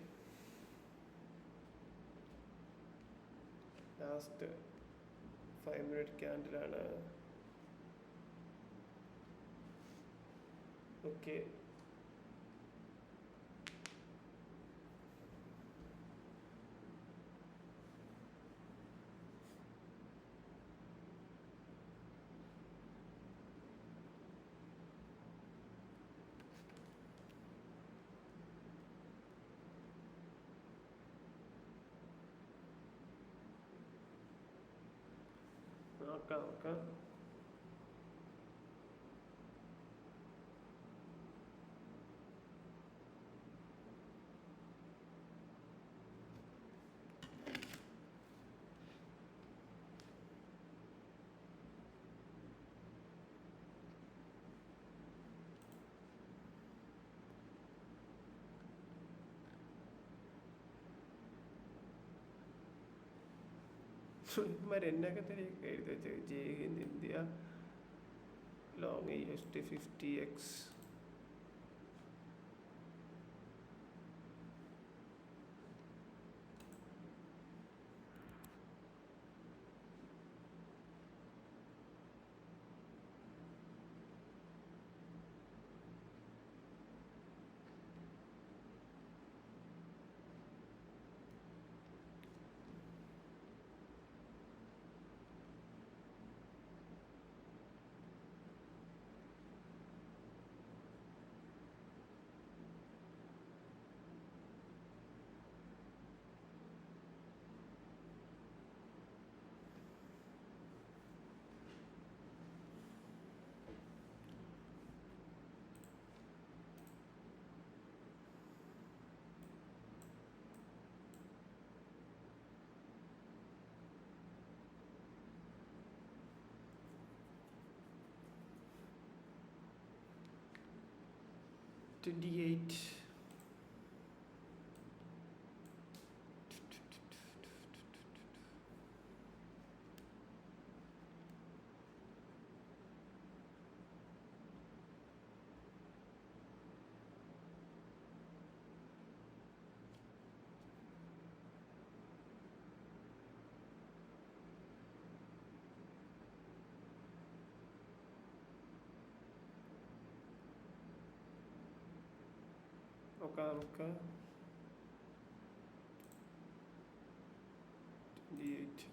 Last 5-minute candle ആണ്. ഓക്കെ, നോക്കാം. എന്നൊക്കെ തന്നെ എഴുതി വെച്ചത്. Jai Hind India long USD 50x. 28. നോക്കാം നമുക്ക്. 28.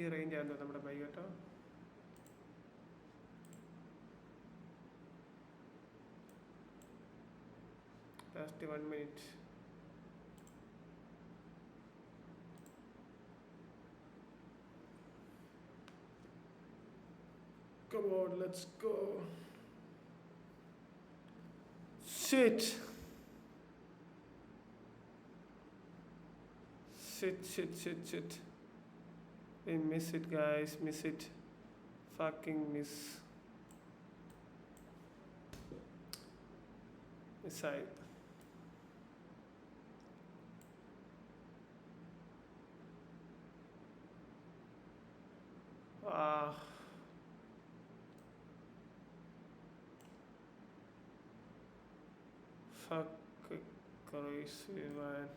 ഈ റേഞ്ച് ആണെന്നോ നമ്മുടെ ബൈ കേട്ടോ. Last 1 minute. Come on, let's go. Shit. Shit. We miss it, guys. Miss it. Fucking miss. Missile. Ah. Fuck. Crazy, man.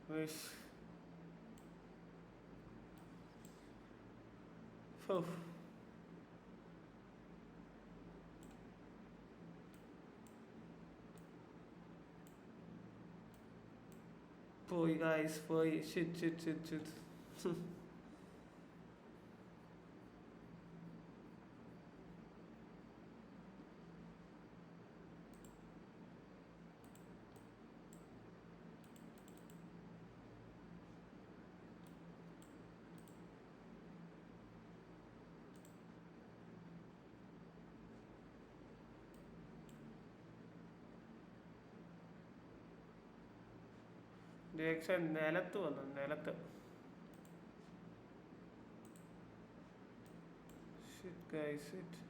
Wish. Oh. Boy, guys, boy. Shit. Direction നിലത്ത് വന്നു. നിലത്ത്. Shit guys, shit.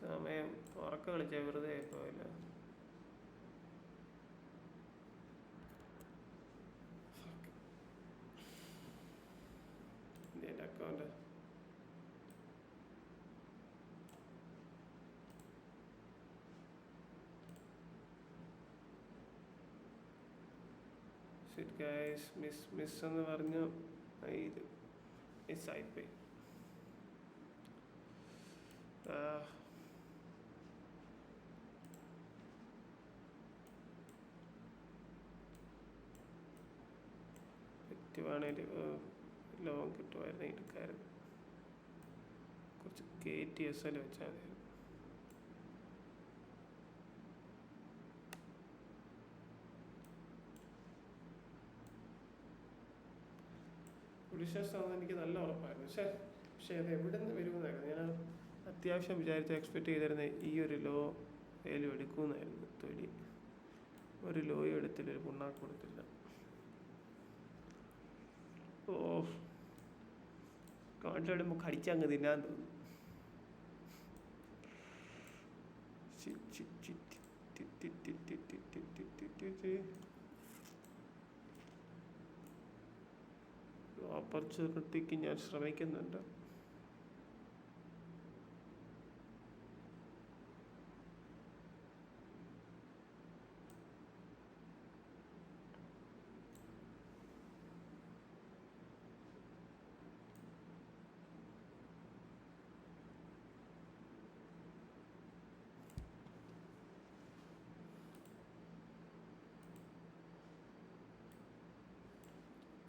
സമയം ഉറക്ക കളിച്ച വെറുതെ ആയിപ്പോയില്ല. എൻ്റെ account shit guys, miss എന്ന് പറഞ്ഞു. ഇത് മിസ്സായിപ്പോയി. പറ്റുവാണെങ്കിൽ ലോങ് കിട്ടുമായിരുന്നു. എടുക്കായിരുന്നു. കുറച്ച് KTSL വെച്ചാൽ മതി. വിശ്വാസമാണെന്ന് എനിക്ക് നല്ല ഉറപ്പായിരുന്നു. പക്ഷേ അത് എവിടെ നിന്ന് വരുമെന്നായിരുന്നു. ഞാൻ അത്യാവശ്യം എക്സ്പെക്ട് ചെയ്തിരുന്ന ഈ ഒരു ലോ വേലും എടുക്കുമെന്നായിരുന്നു. തൊലി ഒരു ലോയും എടുത്തില്ല, ഒരു പുണ്ണാക്ക് കൊടുത്തില്ല. ഓ, കാട്ടിലിടുമ്പോൾ കടിച്ചങ്ങ് തിന്നാൻ തോന്നുന്നു. ഓപ്പർച്യൂണിറ്റിക്ക് ഞാൻ ശ്രമിക്കുന്നുണ്ട്.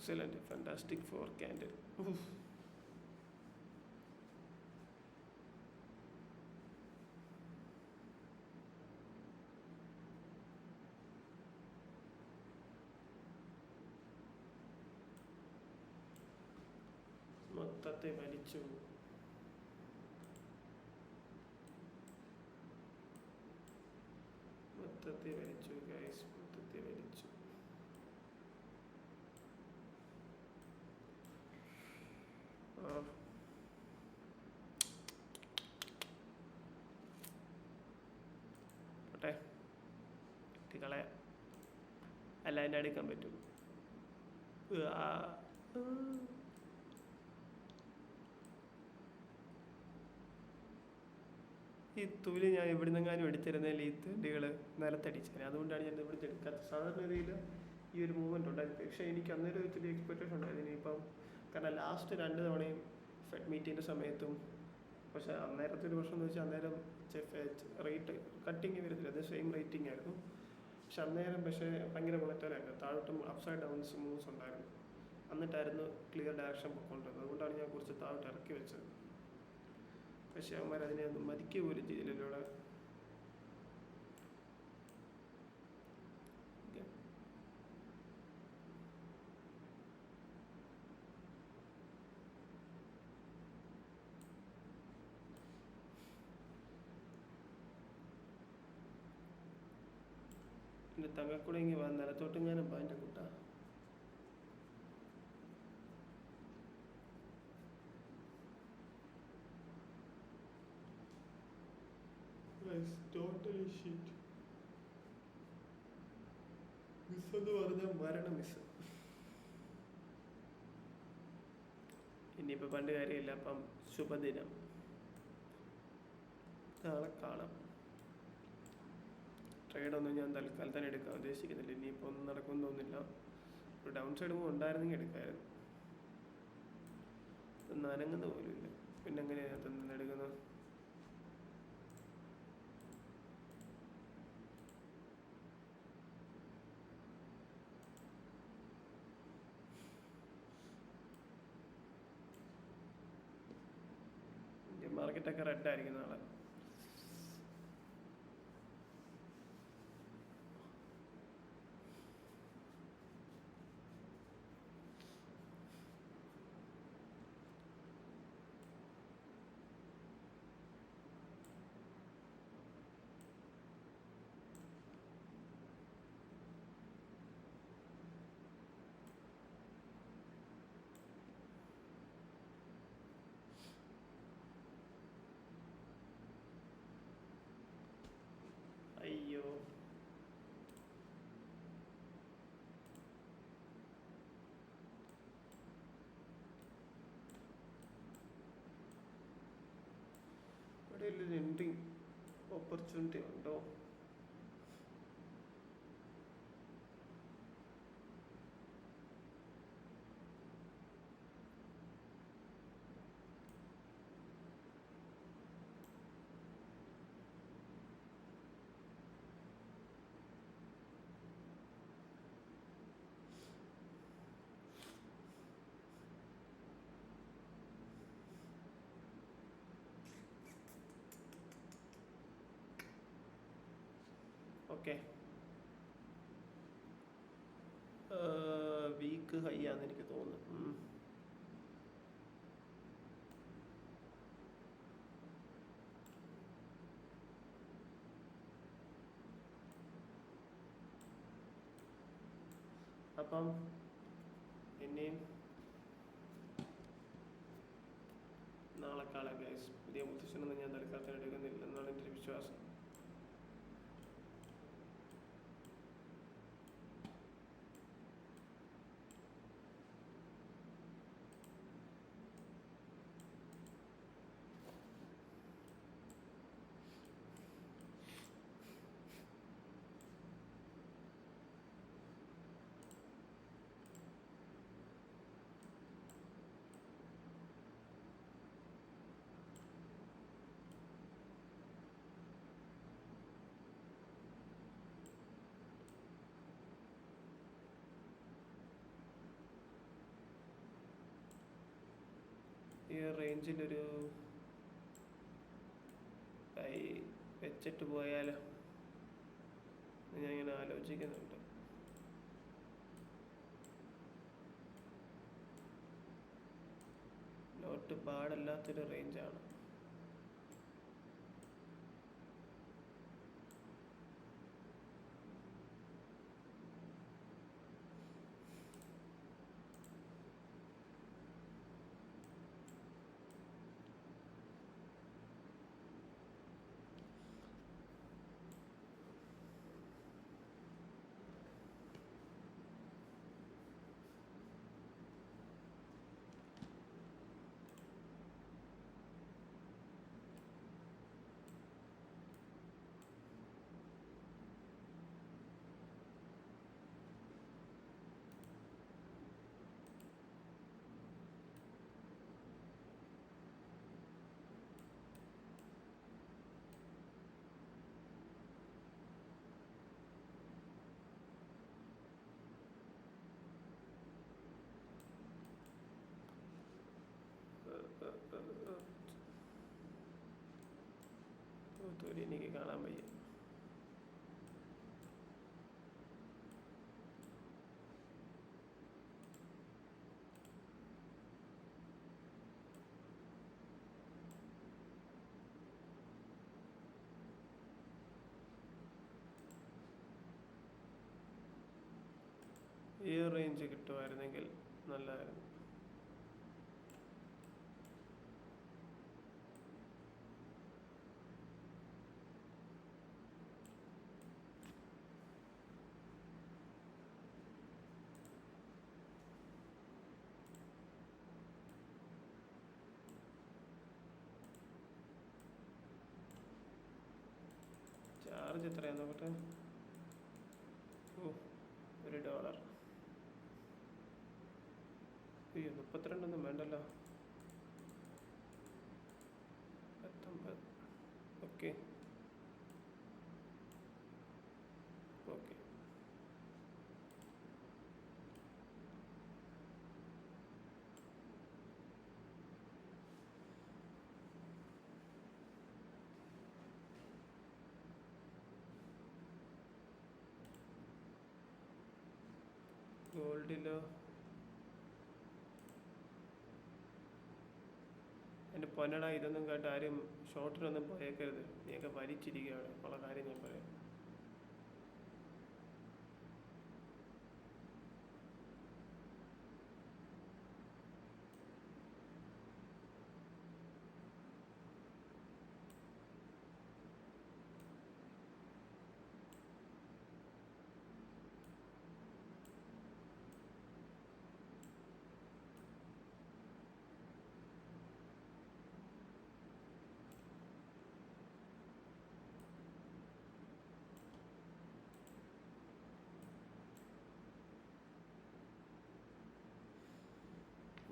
Excellent, fantastic four candle. മൊത്തത്തെ വലിച്ചു. മൊത്തത്തെ വലിച്ചു ഗൈസ്, മൊത്തത്തെ വലിച്ചു. പോട്ടെ, കളയാം. അല്ല, അതിനെ എടുക്കാൻ പറ്റും. ഈ തൂല് ഞാൻ ഇവിടെ നിന്നെങ്ങാനും എടുത്തിരുന്നതിൽ ഈ തണ്ടികൾ നിലത്തടിച്ചത്. അതുകൊണ്ടാണ് ഞാൻ ഇവിടുത്തെ എടുക്കാത്തത്. സാധാരണ രീതിയിൽ ഈ ഒരു മൂവ്മെൻറ്റ് ഉണ്ടായിരുന്നു. പക്ഷേ എനിക്ക് അന്നേരം ഒത്തിരി എക്സ്പെക്ടേഷൻ ഉണ്ടായിരുന്നു ഇനിയിപ്പം. കാരണം ലാസ്റ്റ് 2 തവണയും ഫെഡ് മീറ്റിങ്ങിൻ്റെ സമയത്തും. പക്ഷേ അന്നേരത്തെ ഒരു പ്രശ്നം എന്ന് വെച്ചാൽ അന്നേരം റേറ്റ് കട്ടിങ് വരുന്നില്ല, അത് സെയിം റേറ്റിംഗ് ആയിരുന്നു. പക്ഷെ അന്നേരം ഭയങ്കര മുളറ്റാലായിരുന്നു. താഴോട്ടും അപ്സൈഡ് ഡൗൺസ് മൂവ്സ് ഉണ്ടായിരുന്നു. എന്നിട്ടായിരുന്നു ക്ലിയർ ഡയറക്ഷൻ പൊയ്ക്കൊണ്ടിരുന്നത്. അതുകൊണ്ടാണ് ഞാൻ കുറച്ച് താഴോട്ട് ഇറക്കി വെച്ചത്. പക്ഷെ അവന്മാർ അതിനെ ഒന്നും മരിക്കുക പോലും ചെയ്തില്ലല്ലോ ഇവിടെ. എൻ്റെ തങ്ങക്കൂടെ ഇങ്ങനെ നിലത്തോട്ടും ഞാനും എൻ്റെ കൂട്ടാ. Totally shit. മിസ് എന്ന് പറഞ്ഞാൽ മരണം മിസ്. ഇനിയിപ്പോൾ പണ്ട് കാര്യമില്ല. അപ്പം ശുഭദിനം, നാളെ കാണാം. ട്രേഡൊന്നും ഞാൻ തൽക്കാലം എടുക്കാൻ ഉദ്ദേശിക്കുന്നില്ല. ഇനിയിപ്പോൾ ഒന്നും നടക്കുമെന്ന് തോന്നുന്നില്ല. ഒരു ഡൗൺ സൈഡ് മൂവ് ഉണ്ടായിരുന്നെങ്കിൽ എടുക്കാമായിരുന്നു. നനങ്ങുന്ന പോലും ഇല്ല. പിന്നെ എങ്ങനെയാണ് അതൊന്നും എടുക്കുന്നത്? മാർക്കറ്റൊക്കെ റെഡായിരിക്കും നാളെ. അയ്യോ, ഇവിടെ ഒരു എൻട്രിങ് ഓപ്പർച്യൂണിറ്റി ഉണ്ടോ? ഓക്കെ, വീക്ക് ഹൈ ആണെന്ന് എനിക്ക് തോന്നുന്നു. അപ്പം ഇനിയും നാളെ കാണാം ഗൈസ്. പുതിയ പൊസിഷനൊന്നും ഞാൻ തൽക്കാലത്തിന് എടുക്കുന്നില്ല എന്നാണ് എൻ്റെ ഒരു വിശ്വാസം. റേഞ്ചിലൊരു കൈ വെച്ചിട്ട് പോയാലോ ഞാൻ ഇങ്ങനെ ആലോചിക്കുന്നുണ്ട്. നോട്ട് പാടല്ലാത്തൊരു റേഞ്ചാണ്. തൊലി എനിക്ക് കാണാൻ വയ്യ. ഈ റേഞ്ച് കിട്ടുമായിരുന്നെങ്കിൽ നല്ലതായിരുന്നു. ചാർജ് എത്രയാ നോക്കട്ടെ. $1. അയ്യോ 32 വേണ്ടല്ലോ. 19. Okay okay. ഗോൾഡിലോ എൻ്റെ പൊന്നട, ഇതൊന്നും കേട്ട് ആരും ഷോർട്ടിനൊന്നും പോയേക്കരുത്. നീയൊക്കെ വലിച്ചിരിക്കുകയാണ്. ഉള്ള കാര്യം ഞാൻ പറയാം.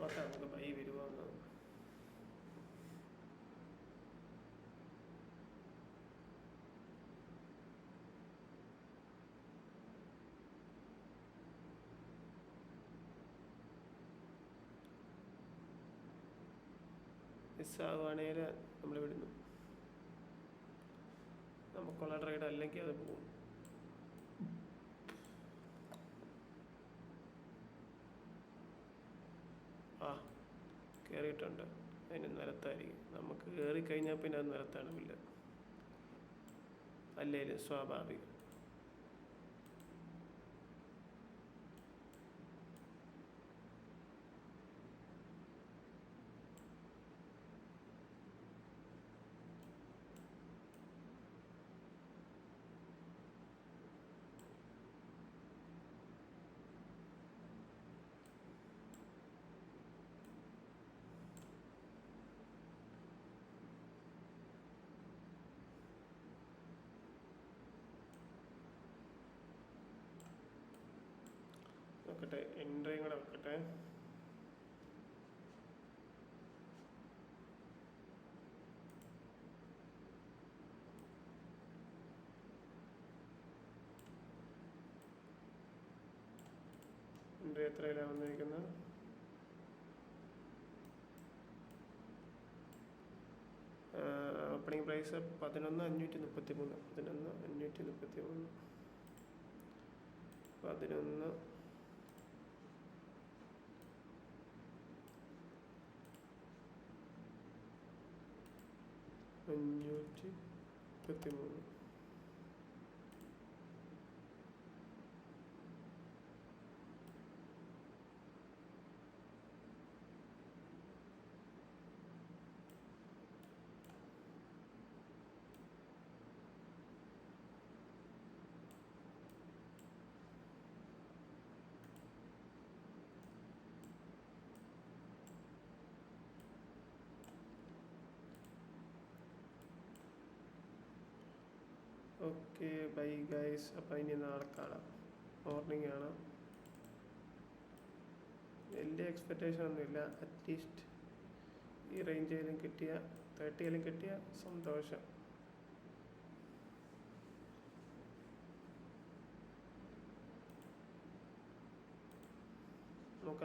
നോക്കാം നമുക്ക് ബൈ വരുമോന്ന്. മിസ്സാകുവാണെങ്കിൽ നമ്മൾ വിടുന്നു. നമുക്കുള്ള ട്രേഡ് അല്ലെങ്കിൽ അത് പോകും. കയറിയിട്ടുണ്ട്. അതിന് നിലത്തായിരിക്കും. നമുക്ക് കയറിക്കഴിഞ്ഞാൽ പിന്നെ അത് നിലത്താണ് ഇല്ല, അല്ലേലും സ്വാഭാവികം. നോക്കട്ടെ, എൻട്രിയും കൂടെ വെക്കട്ടെ. എൻട്രി എത്രയിലാണ് വന്നിരിക്കുന്നത്? പ്രൈസ് 11,533. 11,533. 11,533. Okay bye guys. അപ്പം ഇനി നാളെ കാണാം. മോർണിംഗ് ആണ്. വലിയ എക്സ്പെക്റ്റേഷൻ ഒന്നുമില്ല. അറ്റ്ലീസ്റ്റ് ഈ റേഞ്ചിലും കിട്ടിയ 30 കിട്ടിയ സന്തോഷം.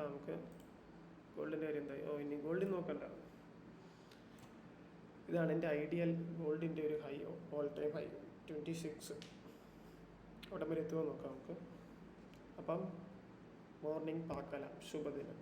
നമുക്ക് ഗോൾഡിൻ്റെ കാര്യം എന്തായി? ഇനി ഗോൾഡിൽ നോക്കണ്ട. ഇതാണ് എൻ്റെ ഐഡിയൽ ഗോൾഡിൻ്റെ ഒരു ഹൈ, ഓൾ ടൈം ഹൈ 26. അവിടെ വരെ എത്തുമോ നോക്കാം നമുക്ക്. അപ്പം മോർണിംഗ് പാക്കലാം. ശുഭദിനം.